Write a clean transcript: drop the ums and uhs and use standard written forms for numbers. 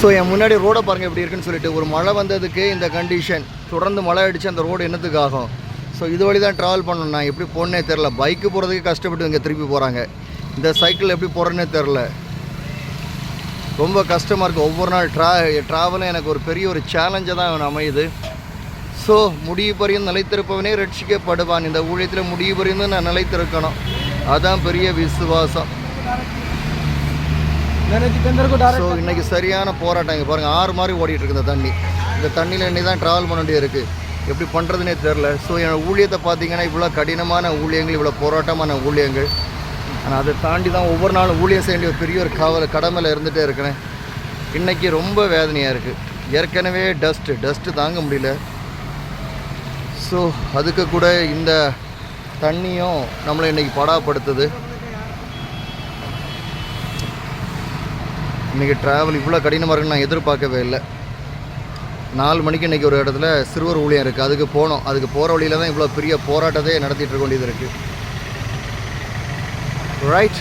So என் முன்னாடி ரோடை பாருங்கள் எப்படி இருக்குன்னு சொல்லிட்டு ஒரு மழை வந்ததுக்கு இந்த கண்டிஷன் தொடர்ந்து மழை அடித்து அந்த ரோடு என்னத்துக்கு ஆகும். ஸோ இது வழி தான் ட்ராவல் பண்ணணும். நான் எப்படி போனே தெரில. பைக்கு போகிறதுக்கு கஷ்டப்பட்டு இங்கே திருப்பி போகிறாங்க. இந்த சைக்கிள் எப்படி போகிறேன்னே தெரில. ரொம்ப கஷ்டமாக இருக்குது. ஒவ்வொரு நாள் ட்ராவலும் எனக்கு ஒரு பெரிய ஒரு சேலஞ்சாக தான் அமையுது. ஸோ முடிவு பரியும் நிலைத்திருப்பவனே ரட்சிக்கப்படுவான். இந்த ஊழியத்தில் முடிவு பரியும் நான் நிலைத்திருக்கணும். அதுதான் பெரிய விசுவாசம். ஸோ இன்றைக்கி சரியான போராட்டம். இங்கே பாருங்கள் 6 மாதிரி ஓடிட்டு இருக்கு இந்த தண்ணி. இந்த தண்ணியில் இன்னைக்கு தான் ட்ராவல் பண்ண வேண்டியது இருக்குது. எப்படி பண்ணுறதுனே தெரில. ஸோ என் ஊழியத்தை பார்த்தீங்கன்னா இவ்வளோ கடினமான ஊழியங்கள், இவ்வளோ போராட்டமான ஊழியங்கள். ஆனால் அதை தாண்டி தான் ஒவ்வொரு நாளும் ஊழியம் செய்ய வேண்டிய பெரிய ஒரு கடமையில் இருந்துகிட்டே இருக்கிறேன். இன்றைக்கி ரொம்ப வேதனையாக இருக்குது. ஏற்கனவே டஸ்ட்டு தாங்க முடியல. ஸோ அதுக்கு கூட இந்த தண்ணியும் நம்மளை இன்றைக்கி படாப்படுத்துது. இன்றைக்கி ட்ராவல் இவ்வளோ கடினமாக இருக்குன்னு நான் எதிர்பார்க்கவே இல்லை. 4 மணிக்கு இன்றைக்கி ஒரு இடத்துல சிறுவர் ஊழியம் இருக்குது. அதுக்கு போனோம். அதுக்கு போகிற வழியில் தான் இவ்வளோ பெரிய போராட்டத்தை நடத்திட்டு இருக்க வேண்டியது இருக்குது. ரைட்.